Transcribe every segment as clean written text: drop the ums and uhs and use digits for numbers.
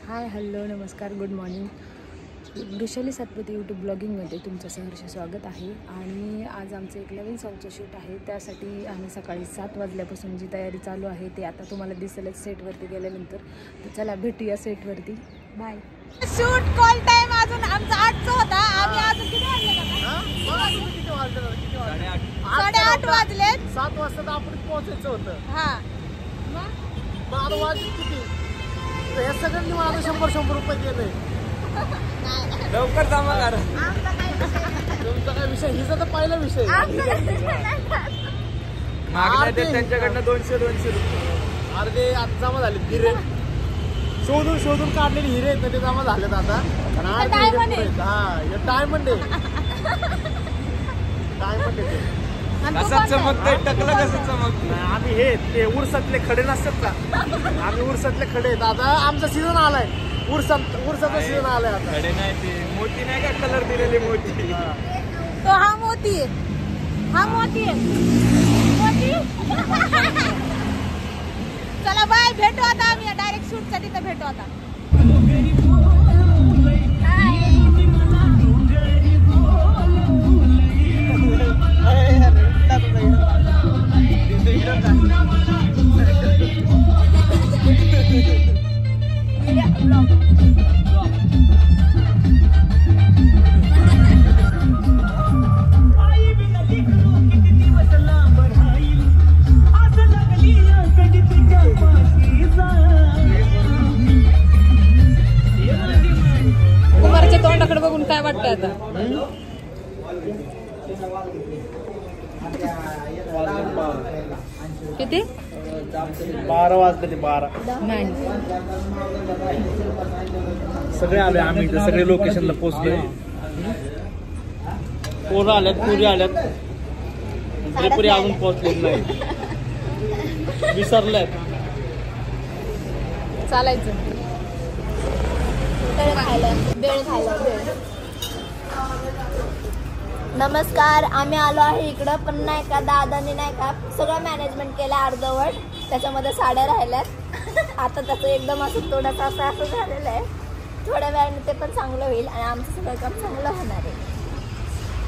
हाय hello नमस्कार good morning. Vrushali Satpute YouTube ब्लॉगिंगमध्ये तुमचं सहर्ष स्वागत आहे. आणि आज आमचं एक नवीन सॉंगचं शूट आहे. त्यासाठी आम्ही सकाळी 7 वाजल्यापासून जी तयारी चालू आहे ते आता तुम्हाला दिसेलच सेटवरती गेल्यानंतर. तर चला भेटूया सेटवरती. बाय. शूट कॉल टाइम अजून आमचा 8चा होता. आम्ही अजून किती वाजले का? 8:30 वाजले. 7 वाजता आपण पोहोचायचं होतं. हां मग 12 वाजले किती? या सगळ्यांनी मला 100 रुपये दिले. लवकर जमा करा. तुमचा काय विषय? हिचा तर पहिला विषय. मागण्यात त्यांच्याकडनं 200 रुपये. अर्धे आता जमा झाले हिरे. शोधून काढलेले हिरे आहेत ते जमा झालेत आता. डायमंड आहे. कसं चमकतंय टकलं कसं चमकतंय. आम्ही हे ते उरसातले खडे नसतात का? आम्ही उरसातले खडे आहेत. आता आमचा सीझन आलाय. उरसाचा सीझन आलाय आता. खडे नाही ते मोती नाही का कलर दिलेले मोती. तो हा मोती आहे. चला बाय. भेटू आता आम्ही डायरेक्ट शूट साठी. तर भेटू आता. कुमारच्या तोंडाकडे बघून काय वाटतंय आता? किती? 12 वाजले ते 12. नाही सगळे आले आम्ही इथे. सगळे लोकेशनला पोहोचलोय. पोरं आल्यात, पुरी आल्यात. त्रिपुरी अजून पोहोचलेली नाही. विसरल्यात. चालायचं. वेळ खायला. नमस्कार. आम्ही आलो आहे इकडं. पण नाही का दादानी नाही का सगळं मॅनेजमेंट केलं अर्धवट. त्याच्यामध्ये साड्या राहिल्यात. आता त्याचं एकदम असं थोडंसं असं झालेलं आहे. थोड्या वेळाने ते पण चांगलं होईल आणि आमचं सगळं काम चांगलं होणार आहे.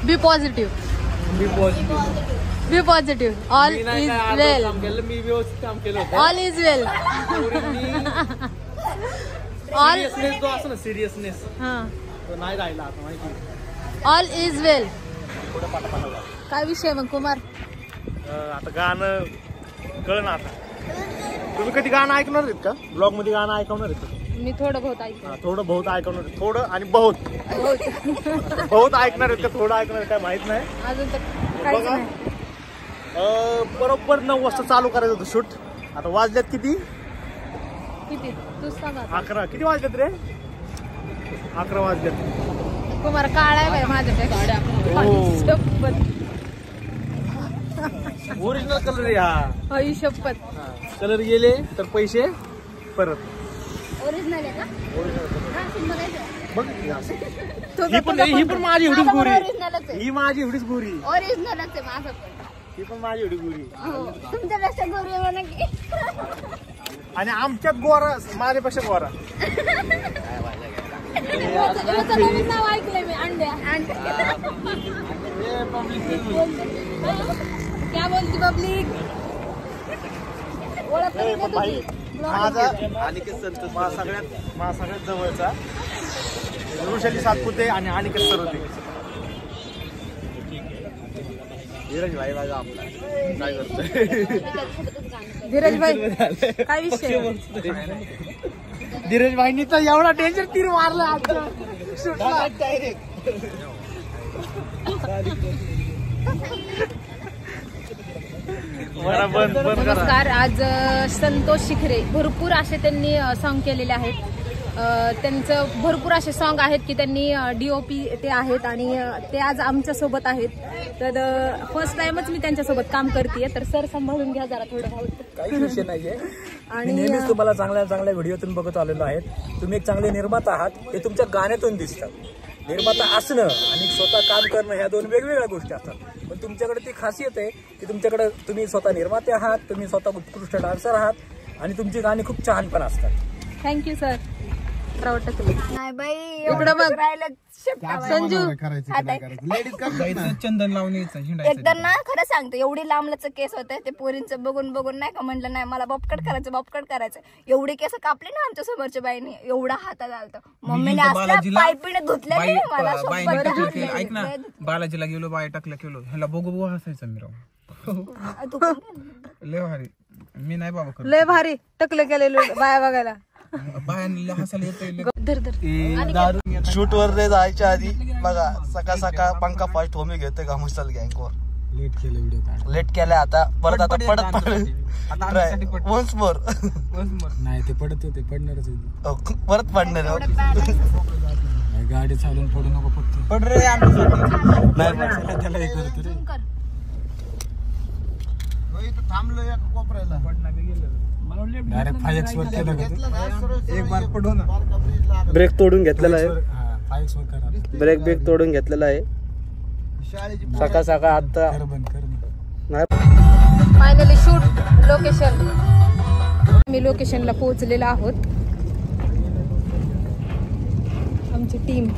बी पॉझिटिव्ह. ऑल इज वेल. मी व्यवस्थित काम केलं होतं. All is well. सिरियसनेस जो असतो ना, सिरियसनेस हां तो नाही राहिला आता माहिती. ऑल इज वेल. काय विषय मग कुमार? आता गाणं कळ ना. आता तुम्ही कधी गाणं ऐकणार आहेत का? ब्लॉग मध्ये गाणं ऐकवणार आहेत का? मी थोडं बहुत ऐकतो. थोडं बहुत ऐकवणार. थोडं आणि बहुत ऐकणार आहेत का? थोडं ऐकणार काय माहित नाही अजून तर काहीच बघा. नाही. बरोबर 9 वाजता चालू करायचं होतं शूट. आता वाजल्यात किती? किती तू सांगा. 11. किती वाजल्यात रे? 11 वाजल्यात. कुमार काळा आहे बाई माझ्यापेक्षा. ओरिजिनल कलर आहे हा. आई शपथ. कलर गेले तर पैसे परत. ओरिजिनल आहे का? बघ ही पण माझी एवढीच गोरी. ओरिजिनलच आहे. ही माझी एवढीच गोरी. ओरिजिनलच आहे माझं पण. ही पण माझी एवढी गोरी. तुमच्यापेक्षा गोरी आहे म्हणा की. आणि आमच्यात गोरा माझ्यापेक्षा गोरा. नाव ऐकलंय मी. अंड्या क्या बोलती पब्लिक. ओळख माझा सगळ्यात जवळचा वृषाली सातपुते आणि अनिकेत सरोदे. धीरज भाई बघा आपला काय करतोय. धीरज भाई काय विषय? धीरज भाईनी तर एवढा डेंजर तीर मारला आमच्या शूटला डायरेक्ट. नमस्कार. आज संतोष शिखरे भरपूर असे त्यांनी सॉन्ग केलेले आहेत. त्यांचं भरपूर असे सॉन्ग आहेत की त्यांनी DOP ते आहेत आणि ते आज आमच्या सोबत आहेत. तर फर्स्ट टाइमच मी त्यांच्यासोबत काम करते. तर सर सांभाळून घ्या जरा थोडं. काही विषय नाहीये. आणि नेहमीच तुम्हाला चांगल्या व्हिडिओतून बघत आलेलो आहेत. तुम्ही एक चांगले निर्माता आहात हे तुमच्या गाण्यातून दिसतात. निर्माता असणं आणि स्वतः काम करणं ह्या दोन वेगवेगळ्या गोष्टी असतात. पण तुमच्याकडे ती खासियत आहे की तुमच्याकडे तुम्ही स्वतः निर्माते आहात, तुम्ही स्वतः उत्कृष्ट डान्सर आहात आणि तुमची गाणी खूप छान पण असतात. Thank you sir. पत्रावर टाकलं. नाही बाई इकडं बघ. राहिलं संजू करायचं की नाही करायचं लेडीज करतात चंदन लावून यायचं एकदा ना खरं सांगतो एवढी लांबलच केस होते ते पोरींचं बघून बघून नाही का म्हटलं नाही मला बॉबकट करायचं एवढी केस कापली ना आमच्या समोरच्या बाईने एवढा हातात आलतं मम्मीने असल्या पायपीने धुतले मला ऐक ना बालाजीला गेलो बाय टाकलं केलो ह्याला बघू हसायचं मी राव लय भारी मी नाही बाबा लय भारी टकलं केलेलं बाया बघायला. बायांना हसायला येतोय धर शूट वर जायच्या आधी बघा सकाळ पंखा फास्ट होमी घेतोय का मसाल गँगवर लेट केलं व्हिडिओ लेट केलाय आता परत आता पडत वन्स मोर नाही ते पडत होते पडणारच होते. परत पडणार गाडी चालून पडू नको फक्त पड रे आमच्यासाठी नाही त्याला हे करतो रे. थांबलो या कोपऱ्याला डायरेक्ट 5x वर केलं का एक बार पडू ना ब्रेक तोडून घेतलेला आहे 5x वर करा ब्रेक तोडून घेतलेला आहे सकाळ आता कर बंद फायनली शूट लोकेशन. आम्ही लोकेशनला पोहोचलेलो आहोत. आमची टीम